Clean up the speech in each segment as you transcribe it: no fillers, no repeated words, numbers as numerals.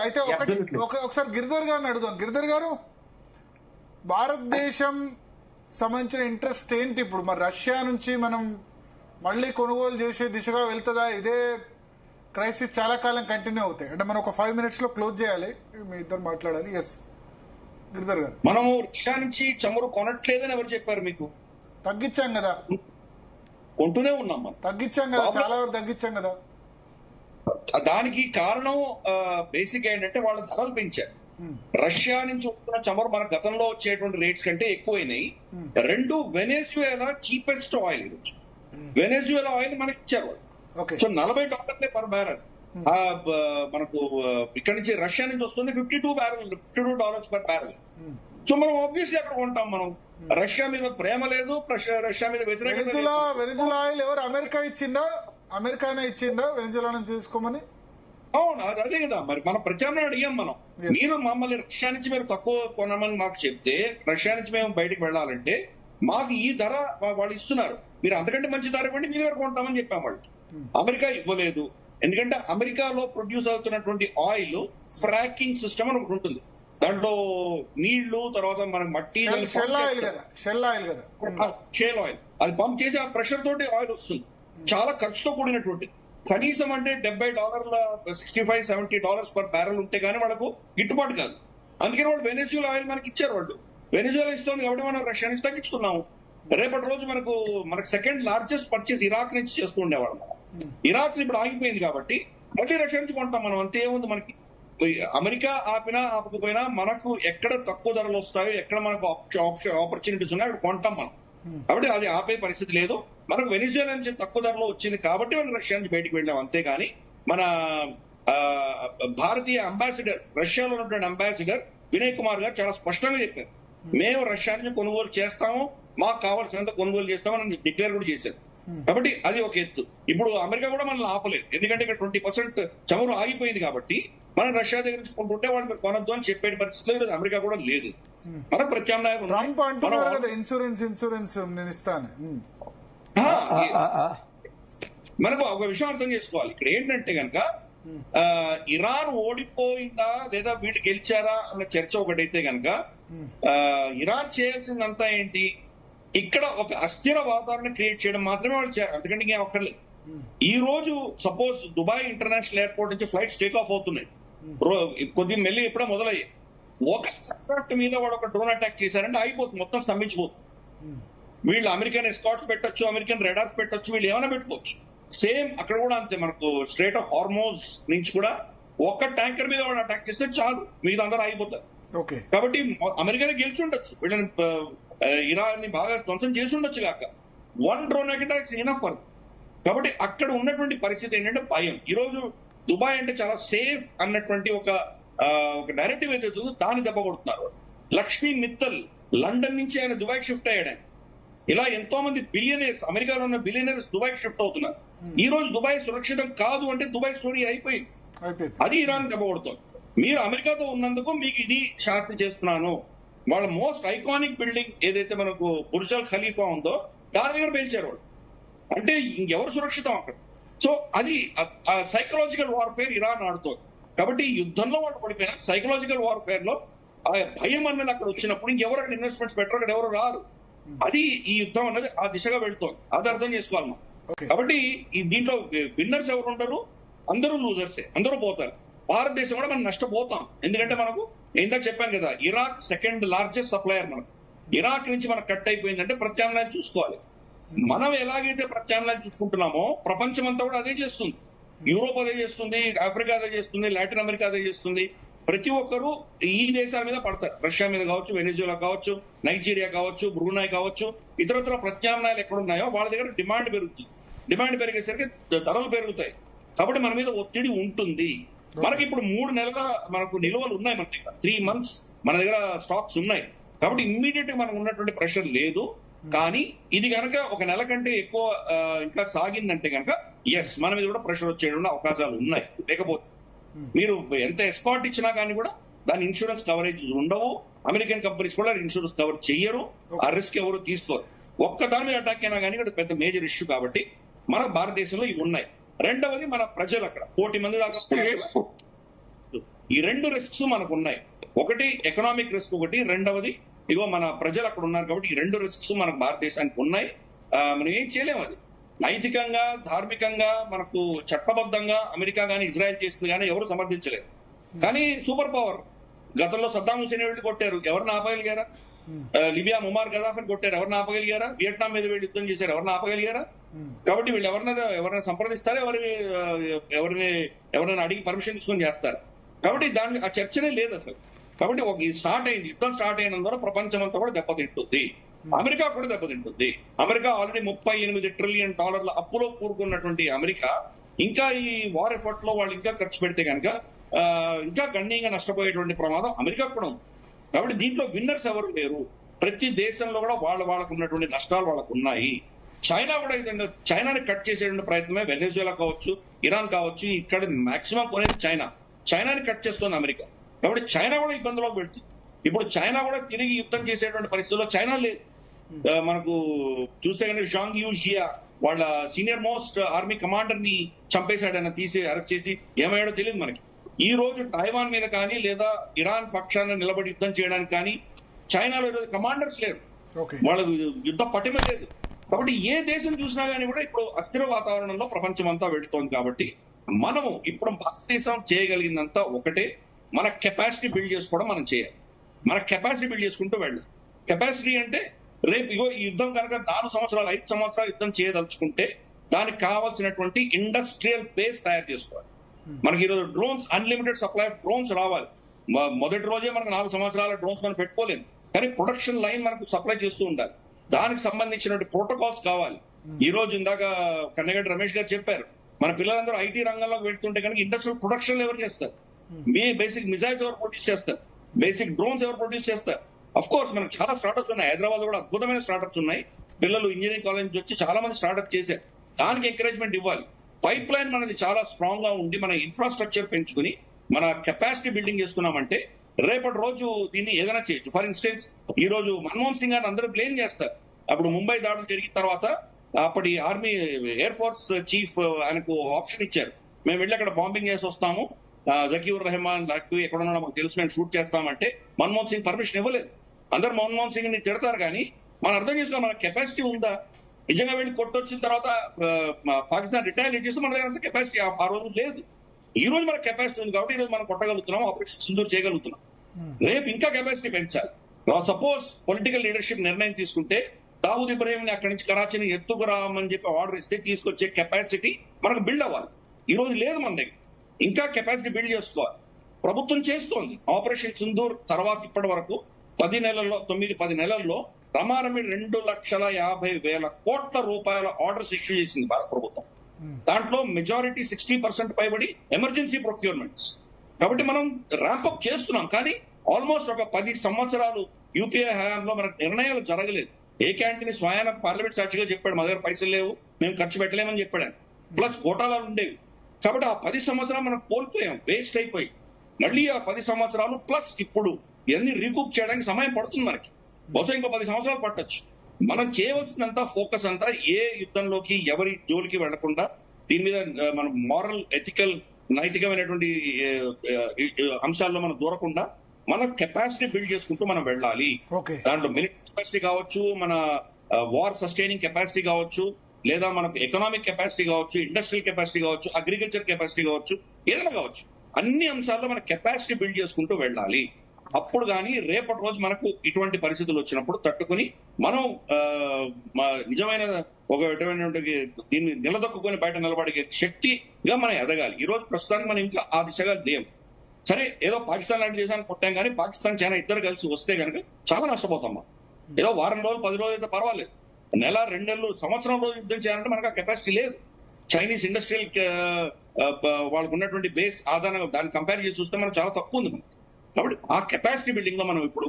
అయితే ఒకసారి గిరిధర్ గారిని అడుగుదాం. గిరిధర్ గారు, భారతదేశం సంబంధించిన ఇంట్రెస్ట్ ఏంటి ఇప్పుడు? మరి రష్యా నుంచి మనం మళ్ళీ కొనుగోలు చేసే దిశగా వెళ్తుందా? ఇదే క్రైసిస్ చాలా కాలం కంటిన్యూ అవుతాయి అంటే మనం ఒక 5 minutes లో క్లోజ్ చేయాలి, మీ ఇద్దరు మాట్లాడాలి. ఎస్ గిరిధర్ గారు, మనము రష్యా నుంచి చమురు కొనట్లేదని ఎవరు చెప్పారు మీకు? తగ్గించాం కదా, కొంటూనే ఉన్నాం మనం, తగ్గించాం కదా, చాలా వరకు తగ్గించాం కదా. దానికి కారణం బేసిక్ ఏంటంటే వాళ్ళ ధరలు పెంచారు. రష్యా నుంచి వస్తున్న చమురు మన గతంలో వచ్చేటువంటి రేట్స్ కంటే ఎక్కువైనాయి. రెండు, వెనెజువేలా చీపెస్ట్ ఆయిల్, వెనెజువేలా ఆయిల్ మనకి ఇచ్చారు వాళ్ళు. So $40 per barrel. మనకు ఇక్కడ నుంచి రష్యా నుంచి వస్తుంది $52 పర్ బ్యారెల్. సో మనం ఆబ్వియస్లీ అక్కడ కొంటాం. మనం రష్యా మీద ప్రేమ లేదు, రష్యా మీద వ్యతిరేకత. వెనెజులా ఆయిల్ ఎవరు? అమెరికా ఇచ్చిందా? అమెరికానే ఇచ్చిందా వెనెజులా నుంచి తీసుకోమని? అవును, అదే కదా. మరి మన ప్రత్యామ్నాయం అడిగాం మనం. మీరు మమ్మల్ని రష్యా నుంచి మీరు తక్కువ కొనమని మాకు చెప్తే, రష్యా నుంచి మేము బయటకు వెళ్ళాలంటే మాకు ఈ ధర వాళ్ళు ఇస్తున్నారు, మీరు అంతకంటే మంచి ధర ఇవ్వండి, మీరు ఎవరు కొంటామని చెప్పాం వాళ్ళకి. అమెరికా ఇవ్వలేదు. ఎందుకంటే అమెరికాలో ప్రొడ్యూస్ అవుతున్నటువంటి ఆయిల్ ఫ్రాకింగ్ సిస్టమ్ అని ఒకటి ఉంటుంది. దాంట్లో నీళ్లు, తర్వాత మనకి మట్టి, షేల్ ఆయిల్ అది పంప్ చేసి ఆ ప్రెషర్ తోటి ఆయిల్ వస్తుంది. చాలా ఖర్చుతో కూడినటువంటి, కనీసం అంటే $70 $65-70 పర్ బ్యారెల్ ఉంటే గానీ వాళ్ళకు గిట్టుబాటు కాదు. అందుకని వాళ్ళు వెనెజులా ఆయిల్ మనకి ఇచ్చారు. వాళ్ళు వెనెజులా ఇస్తుంది కాబట్టి మనం రష్యా నుంచి తగ్గించుకున్నాము. రేపటి రోజు మనకు సెకండ్ లార్జెస్ట్ పర్చేస్ ఇరాక్ నుంచి చేస్తూ ఉండేవాళ్ళం. ఇరాక్ ఇప్పుడు ఆగిపోయింది కాబట్టి మళ్ళీ రష్యా నుంచి కొంటాం మనం. అంతే ఏముంది మనకి. అమెరికా ఆపినా ఆపకపోయినా మనకు ఎక్కడ తక్కువ ధరలు వస్తాయో, ఎక్కడ మనకు ఆపర్చునిటీస్ ఉన్నాయో అక్కడ కొంటాం మనం. కాబట్టి అది ఆపే పరిస్థితి లేదు. మనకు వెనిజువేలా నుంచి తక్కువ ధరలో వచ్చింది కాబట్టి మనం రష్యా నుంచి బయటకు వెళ్ళాం. అంతేగాని మన భారతీయ అంబాసిడర్, రష్యాలో ఉన్నటువంటి అంబాసిడర్ వినయ్ కుమార్ గారు చాలా స్పష్టంగా చెప్పారు, మేము రష్యా నుంచి కొనుగోలు చేస్తాము, మాకు కావాల్సినంత కొనుగోలు చేస్తామని డిక్లేర్ కూడా చేశారు. కాబట్టి అది ఒక ఎత్తు. ఇప్పుడు అమెరికా కూడా మనల్ని ఆపలేదు, ఎందుకంటే ఇక్కడ 20% చమురు ఆగిపోయింది కాబట్టి మనం రష్యా దగ్గర నుంచి కొంటుంటే వాళ్ళు మీరు కొనొద్దు అని చెప్పే పరిస్థితి అమెరికా కూడా లేదు. మనకు ప్రత్యామ్నాయం ఇన్సూరెన్స్ నేను ఇస్తాను. మనకు ఒక విషయం అర్థం చేసుకోవాలి. ఇక్కడ ఏంటంటే కనుక ఇరాన్ ఓడిపోయిందా లేదా వీళ్ళు గెలిచారా అన్న చర్చ ఒకటైతే కనుక, ఇరాన్ చేయాల్సిందంతా ఏంటి, ఇక్కడ ఒక అస్థిర వాతావరణం క్రియేట్ చేయడం మాత్రమే వాళ్ళు చేయాలి, అంతకంటే ఇంకేం అక్కర్లేదు. ఈ రోజు సపోజ్ దుబాయ్ ఇంటర్నేషనల్ ఎయిర్పోర్ట్ నుంచి ఫ్లైట్స్ టేక్ ఆఫ్ అవుతున్నాయి, కొద్దిగా మెల్లి ఇప్పుడే మొదలయ్యాయి. ఒక ఎయిర్క్రాఫ్ట్ మీద వాడు ఒక డ్రోన్ అటాక్ చేశారంటే అయిపోతుంది, మొత్తం స్తంభించిపోతుంది. వీళ్ళు అమెరికన్ ఎస్కాట్స్ పెట్టొచ్చు, అమెరికన్ రెడార్స్ పెట్టొచ్చు, వీళ్ళు ఏమైనా పెట్టుకోవచ్చు. సేమ్ అక్కడ కూడా అంతే. మనకు స్ట్రేట్ ఆఫ్ హార్మోజ్ నుంచి కూడా ఒక్క ట్యాంకర్ మీద వాడు అటాక్ చేస్తే చాలు, మిగతా అందరూ ఆగిపోతారు. కాబట్టి అమెరికానే గెలిచి ఉండొచ్చు, వీళ్ళని ఇరాన్ ని బాగా ధ్వంసం చేసి ఉండొచ్చు కాక, 1 డ్రోన్ అటాక్ ఇనఫ్. కాబట్టి అక్కడ ఉన్నటువంటి పరిస్థితి ఏంటంటే భయం. ఈ రోజు దుబాయ్ అంటే చాలా సేఫ్ అన్నటువంటి ఒక నరేటివ్ ఏదైతే ఉందో దాన్ని దెబ్బ కొడుతున్నారు. లక్ష్మీ మిత్తల్ లండన్ నుంచి ఆయన దుబాయ్ షిఫ్ట్ అయ్యాడు. ఇలా ఎంతో మంది బిలియనర్స్, అమెరికాలో ఉన్న బిలియనర్స్ దుబాయ్ షిఫ్ట్ అవుతున్నారు. ఈ రోజు దుబాయ్ సురక్షితం కాదు అంటే దుబాయ్ స్టోరీ అయిపోయింది. అది ఇరాన్ దెబ్బ కొడుతుంది. మీరు అమెరికాతో ఉన్నందుకు మీకు ఇది శాంతి చేస్తున్నాను. వాళ్ళ మోస్ట్ ఐకానిక్ బిల్డింగ్ ఏదైతే మనకు బుర్జ్ అల్ ఖలీఫా ఉందో దాని దగ్గర పేల్చారు వాళ్ళు. అంటే ఇంకెవరు సురక్షితం అక్కడ? సో అది సైకలాజికల్ వార్ఫేర్ ఇరాన్ ఆడుతోంది. కాబట్టి యుద్ధంలో వాళ్ళు పడిపోయినా సైకలాజికల్ వార్ఫేర్ లో ఆ భయం అన్నది అక్కడ వచ్చినప్పుడు ఇంకెవరు అక్కడ ఇన్వెస్ట్మెంట్స్ పెట్టరు, అక్కడ ఎవరు రారు. అది ఈ యుద్ధం అన్నది ఆ దిశగా వెళ్తోంది. అది అర్థం చేసుకోవాలి మనం. కాబట్టి దీంట్లో విన్నర్స్ ఎవరు ఉంటారు? అందరూ లూజర్సే, అందరూ పోతారు. భారతదేశం కూడా మనం నష్టపోతాం. ఎందుకంటే మనకు ఇందాక చెప్పాను కదా, ఇరాక్ సెకండ్ లార్జెస్ట్ సప్లయర్. మనకు ఇరాక్ నుంచి మనకు కట్ అయిపోయిందంటే ప్రత్యామ్నాయం చూసుకోవాలి. మనం ఎలాగైతే ప్రత్యామ్నాయం చూసుకుంటున్నామో ప్రపంచం అంతా కూడా అదే చేస్తుంది. యూరోప్ అదే చేస్తుంది, ఆఫ్రికా అదే చేస్తుంది, లాటిన్ అమెరికా అదే చేస్తుంది. ప్రతి ఒక్కరు ఈ దేశాల మీద పడతారు. రష్యా మీద కావచ్చు, వెనిజులా కావచ్చు, నైజీరియా కావచ్చు, బ్రూనై కావచ్చు, ఇతరత్ర ప్రత్యామ్నాయాలు ఎక్కడున్నాయో వాళ్ళ దగ్గర డిమాండ్ పెరుగుతుంది. డిమాండ్ పెరిగేసరికి ధరలు పెరుగుతాయి. కాబట్టి మన మీద ఒత్తిడి ఉంటుంది. మనకి ఇప్పుడు 3 నెలల మనకు నిల్వలు ఉన్నాయి. మన దగ్గర 3 months మన దగ్గర స్టాక్స్ ఉన్నాయి. కాబట్టి ఇమ్మీడియట్ గా మనకు ఉన్నటువంటి ప్రెషర్ లేదు. కానీ ఇది కనుక 1 నెల కంటే ఎక్కువ ఇంకా సాగిందంటే కనుక ఎస్ మన మీద కూడా ప్రెషర్ వచ్చేటువంటి అవకాశాలు ఉన్నాయి. లేకపోతే మీరు ఎంత ఎక్స్పార్ట్ ఇచ్చినా కానీ కూడా దాని ఇన్సూరెన్స్ కవరేజ్ ఉండవు. అమెరికన్ కంపెనీస్ కూడా ఇన్సూరెన్స్ కవర్ చెయ్యరు. ఆ రిస్క్ ఎవరు తీసుకోరు. ఒక్క దాని మీద అటాక్ అయినా కానీ ఇక్కడ పెద్ద మేజర్ ఇష్యూ. కాబట్టి మన భారతదేశంలో ఇవి ఉన్నాయి. రెండవది మన ప్రజలు అక్కడ 1 కోటి మంది దాకా ఈ 2 రిస్క్స్ మనకు ఉన్నాయి. ఒకటి ఎకనామిక్ రిస్క్, ఒకటి రెండవది ఇగో మన ప్రజలు అక్కడ ఉన్నారు కాబట్టి ఈ 2 రిస్క్స్ మనకు భారతదేశానికి ఉన్నాయి. మనం ఏం చేయలేము. అది నైతికంగా, ధార్మికంగా, మనకు చట్టబద్ధంగా అమెరికా కానీ ఇజ్రాయెల్ చేసింది కానీ ఎవరు సమర్థించలేదు. కానీ సూపర్ పవర్, గతంలో సద్దాం హుసేన్ వెళ్ళి కొట్టారు, ఎవరిని ఆపగలిగారా? లిబియా ముమార్ గదాఫిని కొట్టారు, ఎవరిని ఆపగలిగారా? వియట్నాం మీద వీళ్ళు యుద్ధం చేశారు, ఎవరిని ఆపగలిగారా? కాబట్టి వీళ్ళు ఎవరైనా సంప్రదిస్తారా? ఎవరైనా అడిగి పర్మిషన్ తీసుకొని చేస్తారు. కాబట్టి దాని ఆ చర్చనే లేదు అసలు. కాబట్టి ఒక స్టార్ట్ అయింది, యుద్ధం స్టార్ట్ అయినందువల్ల ప్రపంచం అంతా కూడా దెబ్బతింటుంది. అమెరికా కూడా దెబ్బతింటుంది. అమెరికా ఆల్రెడీ $38 ట్రిలియన్ అప్పులో కూరుకున్నటువంటి అమెరికా ఇంకా ఈ వార్ ఎఫర్ట్ లో వాళ్ళు ఇంకా ఖర్చు పెడితే కనుక ఇంకా గణనీయంగా నష్టపోయేటువంటి ప్రమాదం అమెరికా కూడా ఉంది. కాబట్టి దీంట్లో విన్నర్స్ ఎవరు లేరు. ప్రతి దేశంలో కూడా వాళ్ళకు ఉన్నటువంటి నష్టాలు వాళ్ళకు ఉన్నాయి. చైనా కూడా ఏంటంటే చైనాని కట్ చేసేటువంటి ప్రయత్నమే వెనెజులా కావచ్చు, ఇరాన్ కావచ్చు. ఇక్కడ మాక్సిమం కొనేది చైనాని కట్ చేస్తుంది అమెరికా. కాబట్టి చైనా కూడా ఇబ్బందులోకి పెడుతుంది. ఇప్పుడు చైనా కూడా తిరిగి యుద్ధం చేసేటువంటి పరిస్థితుల్లో చైనా లేదు. మనకు చూస్తే కనుక షాంగ్ యూ జియా వాళ్ళ సీనియర్ మోస్ట్ ఆర్మీ కమాండర్ ని చంపేశాడు, ఆయన అరెస్ట్ చేసి ఏమయ్యాడో తెలియదు మనకి. ఈ రోజు తైవాన్ మీద కానీ లేదా ఇరాన్ పక్షాన నిలబడి యుద్ధం చేయడానికి కానీ చైనాలో ఈరోజు కమాండర్స్ లేరు, వాళ్ళ యుద్ధ పటిమ లేదు. కాబట్టి ఏ దేశం చూసినా కానీ కూడా ఇప్పుడు అస్థిర వాతావరణంలో ప్రపంచం అంతా వెళుతోంది. కాబట్టి మనము ఇప్పుడు భారతదేశం చేయగలిగిందంతా ఒకటే, మన కెపాసిటీ బిల్డ్ చేసుకోవడం మనం చేయాలి. మన కెపాసిటీ బిల్డ్ చేసుకుంటూ వెళ్ళాలి. కెపాసిటీ అంటే రేపు ఇగో ఈ యుద్ధం కనుక 4 సంవత్సరాలు 5 సంవత్సరాలు యుద్ధం చేయదలుచుకుంటే దానికి కావాల్సినటువంటి ఇండస్ట్రియల్ బేస్ తయారు చేసుకోవాలి. మనకి ఈరోజు drones, unlimited supply of drones రావాలి. మొదటి రోజే మనకు 4 సంవత్సరాల డ్రోన్స్ మనం పెట్టుకోలేము, కానీ ప్రొడక్షన్ లైన్ మనకు సప్లై చేస్తూ ఉండాలి. దానికి సంబంధించినటువంటి ప్రోటోకాల్స్ కావాలి. ఈ రోజు ఇందాక కన్నగడ్డ రమేష్ గారు చెప్పారు, మన పిల్లలందరూ ఐటీ రంగంలోకి వెళ్తుంటే కనుక ఇండస్ట్రియల్ ప్రొడక్షన్ ఎవరు చేస్తారు? బేసిక్ మిజైల్స్ ఎవరు ప్రొడ్యూస్ చేస్తారు? బేసిక్ డ్రోన్స్ ఎవరు ప్రొడ్యూస్ చేస్తారు? అఫ్ కోర్స్ మనకు చాలా స్టార్ట్అప్స్ ఉన్నాయి. హైదరాబాద్ కూడా అద్భుతమైన స్టార్ట్అప్స్ ఉన్నాయి. పిల్లలు ఇంజనీరింగ్ కాలేజ్ నుంచి వచ్చి చాలా మంది స్టార్ట్అప్ చేశారు. దానికి ఎంకరేజ్మెంట్ ఇవ్వాలి. పైప్ లైన్ మనది చాలా స్ట్రాంగ్ గా ఉండి మన ఇన్ఫ్రాస్ట్రక్చర్ పెంచుకుని మన కెపాసిటీ బిల్డింగ్ చేసుకున్నామంటే రేపటి రోజు దీన్ని ఏదైనా చేయొచ్చు. ఫర్ ఇన్స్టెన్స్ ఈ రోజు మన్మోహన్ సింగ్ గారిని అందరూ బ్లేమ్ చేస్తారు. అప్పుడు ముంబై దాడులు జరిగిన తర్వాత అప్పటి ఆర్మీ ఎయిర్ ఫోర్స్ చీఫ్ ఆయనకు ఆప్షన్ ఇచ్చారు, మేము వెళ్ళి అక్కడ బాంబింగ్ చేసి వస్తాము, జకీర్ రెహమాన్ ఎక్కడ ఉన్నా మాకు తెలుసు, మేము షూట్ చేస్తామంటే మన్మోహన్ సింగ్ పర్మిషన్ ఇవ్వలేదు. అందరు మన్మోహన్ సింగ్ ని తిడతారు, కానీ మనం అర్థం చేసుకోవాలి మన కెపాసిటీ ఉందా? నిజంగా వెళ్ళి కొట్టొచ్చిన తర్వాత పాకిస్తాన్ రిటైర్మెంట్ చేస్తే మన దగ్గర కెపాసిటీ ఆ రోజు లేదు. ఈ రోజు మన కెపాసిటీ ఉంది కాబట్టి ఈ రోజు మనం కొట్టగలుగుతున్నాం, ఆపరేషన్ సింధూర్ చేయగలుగుతున్నాం. రేపు ఇంకా కెపాసిటీ పెంచాలి. సపోజ్ పొలిటికల్ లీడర్షిప్ నిర్ణయం తీసుకుంటే దావూద్ ఇబ్రాహిం ని అక్కడి నుంచి కరాచీని ఎత్తుకురామని చెప్పి ఆర్డర్ ఇస్తే తీసుకొచ్చే కెపాసిటీ మనకు బిల్డ్ అవ్వాలి. ఈ రోజు లేదు మన దగ్గర. ఇంకా కెపాసిటీ బిల్డ్ చేసుకోవాలి. ప్రభుత్వం చేస్తోంది. ఆపరేషన్ సింధూర్ తర్వాత ఇప్పటి వరకు 9-10 నెలల్లో రమారమి 2,50,000 కోట్ల రూపాయల ఆర్డర్స్ ఇష్యూ చేసింది భారత ప్రభుత్వం. దాంట్లో మెజారిటీ 60% పైబడి ఎమర్జెన్సీ ప్రొక్యూర్మెంట్స్. కాబట్టి మనం ర్యాంపప్ చేస్తున్నాం, కానీ ఆల్మోస్ట్ ఒక 10 సంవత్సరాలు యూపీఏ హయాంలో మనకు నిర్ణయాలు జరగలేదు. ఏ క్యాంటీన్ స్వయాన పార్లమెంట్ సాక్షిగా చెప్పాడు, మా దగ్గర పైసలు లేవు, మేము ఖర్చు పెట్టలేమని చెప్పాడు. ప్లస్ కోటాలు ఉండేవి. కాబట్టి ఆ 10 సంవత్సరాలు మనం కోల్పోయాం, వేస్ట్ అయిపోయి. మళ్ళీ ఆ 10 సంవత్సరాలు ప్లస్ ఇప్పుడు ఇవన్నీ రీకూప్ చేయడానికి సమయం పడుతుంది మనకి. బహుశా ఇంకో 10 సంవత్సరాలు పట్టొచ్చు. మనం చేయవలసినంత ఫోకస్ అంతా ఏ యుద్ధంలోకి ఎవరి జోలికి వెళ్లకుండా దీని మీద మనం మారల్, ఎథికల్, నైతికమైనటువంటి అంశాల్లో మనం దూరకుండా మన కెపాసిటీ బిల్డ్ చేసుకుంటూ మనం వెళ్ళాలి. దాంట్లో మిలిటరీ కెపాసిటీ కావచ్చు, మన వార్ సస్టైనింగ్ కెపాసిటీ కావచ్చు, లేదా మనకు ఎకనామిక్ కెపాసిటీ కావచ్చు, ఇండస్ట్రియల్ కెపాసిటీ కావచ్చు, అగ్రికల్చర్ కెపాసిటీ కావచ్చు, ఏదైనా కావచ్చు. అన్ని అంశాల్లో మన కెపాసిటీ బిల్డ్ చేసుకుంటూ వెళ్ళాలి. అప్పుడు కానీ రేపటి రోజు మనకు ఇటువంటి పరిస్థితులు వచ్చినప్పుడు తట్టుకుని మనం నిజమైన ఒక విధమైనటువంటి దీన్ని నిలదొక్కుని బయట నిలబడే శక్తిగా మనం ఎదగాలి. ఈ రోజు ప్రస్తుతానికి మనం ఇంకా ఆ దిశగా లేము. సరే, ఏదో పాకిస్తాన్ లాంటి దేశాన్ని కొట్టాం, కానీ పాకిస్తాన్ చైనా ఇద్దరు కలిసి వస్తే కనుక చాలా నష్టపోతాం మనం. ఏదో వారం రోజులు 10 రోజులు అయితే పర్వాలేదు, నెల 2 నెలలు సంవత్సరం రోజు యుద్ధం చేయాలంటే మనకు ఆ కెపాసిటీ లేదు. చైనీస్ ఇండస్ట్రియల్ వాళ్ళకు ఉన్నటువంటి బేస్ ఆధారంగా దాన్ని కంపేర్ చేసి చూస్తే మనం చాలా తక్కువ ఉంది. కాబట్టి ఆ కెపాసిటీ బిల్డింగ్ లో మనం ఇప్పుడు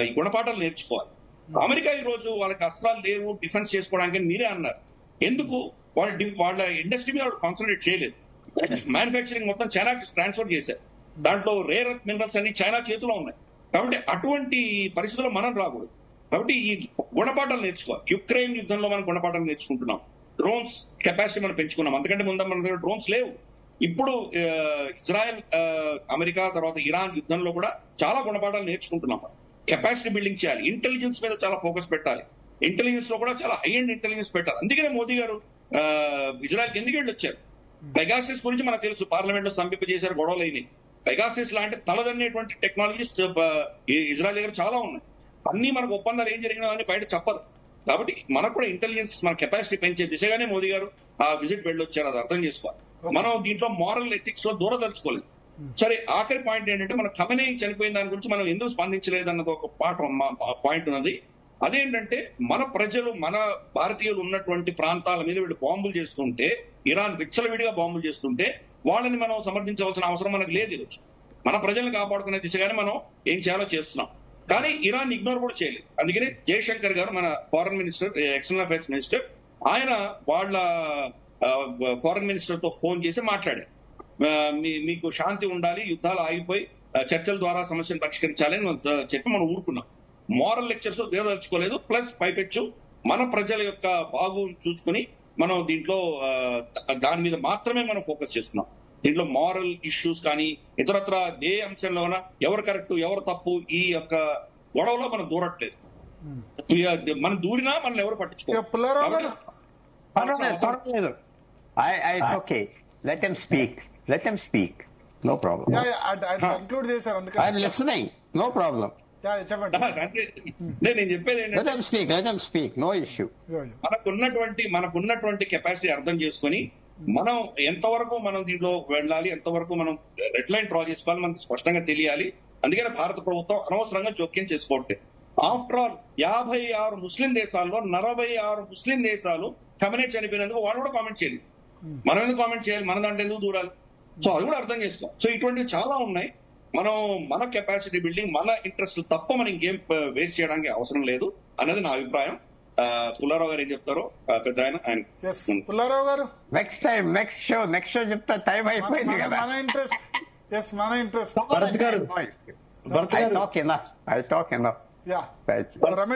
ఈ గుణపాఠాలు నేర్చుకోవాలి. అమెరికా ఈ రోజు వాళ్ళకి అస్త్రాలు లేవు డిఫెన్స్ చేసుకోవడానికి మీరే అన్నారు. ఎందుకు? వాళ్ళ ఇండస్ట్రీ మీద వాళ్ళు కాన్సన్ట్రేట్ చేయలేదు. మ్యానుఫ్యాక్చరింగ్ మొత్తం చైనాకి ట్రాన్స్ఫర్ చేశారు. దాంట్లో రేర్ ఎర్త్ మినరల్స్ అన్ని చైనా చేతిలో ఉన్నాయి. కాబట్టి అటువంటి పరిస్థితుల్లో మనం రాకూడదు. కాబట్టి ఈ గుణపాఠాలు నేర్చుకోవాలి. యుక్రెయిన్ యుద్ధంలో మనం గుణపాఠాలు నేర్చుకుంటున్నాం. డ్రోన్స్ కెపాసిటీ మనం పెంచుకున్నాం. అంతకంటే ముందు మన దగ్గర డ్రోన్స్ లేవు. ఇప్పుడు ఇజ్రాయెల్ అమెరికా తర్వాత ఇరాన్ యుద్ధంలో కూడా చాలా గుణపాఠాలు నేర్చుకుంటున్నాం. కెపాసిటీ బిల్డింగ్ చేయాలి, ఇంటెలిజెన్స్ మీద చాలా ఫోకస్ పెట్టాలి, ఇంటెలిజెన్స్ లో కూడా చాలా హై అండ్ ఇంటెలిజెన్స్ పెట్టాలి. అందుకనే మోదీ గారు ఇజ్రాయెల్కి ఎందుకు వెళ్ళి వచ్చారు? పెగాసిస్ గురించి మనకు తెలుసు, పార్లమెంట్ లో చేశారు, గొడవలు అయినాయి. పెగాసిస్ లాంటి తలదన్నేటువంటి టెక్నాలజీస్ ఇజ్రాయెల్ దగ్గర చాలా ఉన్నాయి. అన్ని మనకు ఒప్పందాలు ఏం జరిగినా అని బయట చెప్పరు. కాబట్టి మనకు కూడా ఇంటెలిజెన్స్, మన కెపాసిటీ పెంచే దిశగానే మోదీ గారు ఆ విజిట్ వెళ్ళి వచ్చారు. అది అర్థం చేసుకోవాలి. మనం దీంట్లో మారల్ ఎథిక్స్ లో దూరదలుచుకోలేదు. సరే, ఆఖరి పాయింట్ ఏంటంటే మన ఖమేనీ చనిపోయిన దాని గురించి మనం ఎందుకు స్పందించలేదు అన్నది ఒక పాయింట్ ఉన్నది. అదేంటంటే మన ప్రజలు, మన భారతీయులు ఉన్నటువంటి ప్రాంతాల మీద వీళ్ళు బాంబులు చేస్తుంటే, ఇరాన్ విచ్చలవిడిగా బాంబులు చేస్తుంటే వాళ్ళని మనం సమర్థించవలసిన అవసరం మనకు లేదు. ఈరోజు మన ప్రజలను కాపాడుకునే దిశగానే మనం ఏం చేయాలో చేస్తున్నాం. కానీ ఇరాన్ ఇగ్నోర్ కూడా చేయలేదు. అందుకనే జయశంకర్ గారు, మన foreign minister, external affairs minister, ఆయన వాళ్ళ ఫారెన్ మినిస్టర్ తో ఫోన్ చేసి మాట్లాడారు. మీకు శాంతి ఉండాలి, యుద్ధాలు ఆగిపోయి చర్చల ద్వారా సమస్యను పరిష్కరించాలని చెప్పి మనం ఊరుకున్నాం. మారల్ లెక్చర్స్ దేదలుచుకోలేదు. ప్లస్ పైపెచ్చు మన ప్రజల యొక్క బాగు చూసుకుని మనం దీంట్లో దాని మీద మాత్రమే మనం ఫోకస్ చేస్తున్నాం. దీంట్లో మారల్ ఇష్యూస్ కానీ ఇతరత్ర ఏ అంశంలోనా ఎవరు కరెక్ట్ ఎవరు తప్పు ఈ యొక్క గొడవలో మనం దూరట్లేదు. మనం దూరినా మనం ఎవరు పట్టించుకోవాలి. Okay, let them speak. Let them speak. No problem. Conclude చేశారు. I'm listening. No problem. చెప్పండి. నేను చెప్పేది Let them speak. Let them speak. No issue. మనకున్నటువంటి కెపాసిటీ అర్థం చేసుకొని మనం ఎంతవరకు మనం దీంట్లో వెళ్ళాలి, ఎంతవరకు మనం రెడ్ లైన్ డ్రా చేసుకోవాలి మనకు స్పష్టంగా తెలియాలి. అందుకని భారత ప్రభుత్వం అనవసరంగా జోక్యం చేసుకోవట్లేదు. ఆఫ్టర్ ఆల్ 56 ముస్లిం దేశాల్లో 46 ముస్లిం దేశాలు ఖమేనీ చనిపోయినందుకు వాళ్ళు కూడా కామెంట్ చేయాలి. మనం ఎందుకు కామెంట్ చేయాలి? మన దాంట్లో ఎందుకు దూరాలి? సో అది కూడా అర్థం చేసుకోవాలి. సో ఇటువంటివి చాలా ఉన్నాయి. మనం మన కెపాసిటీ బిల్డింగ్, మన ఇంట్రెస్ట్ తప్ప మనం ఇంకేం వేస్ట్ చేయడానికి అవసరం లేదు అన్నది నా అభిప్రాయం. పుల్లారావు గారు ఏం చెప్తారో పెద్ద ఆయన. పుల్లారావు గారు, నెక్స్ట్ షో చెప్తా. టైం అయిపోయింది కదా. మన interest I talk enough. Ramesh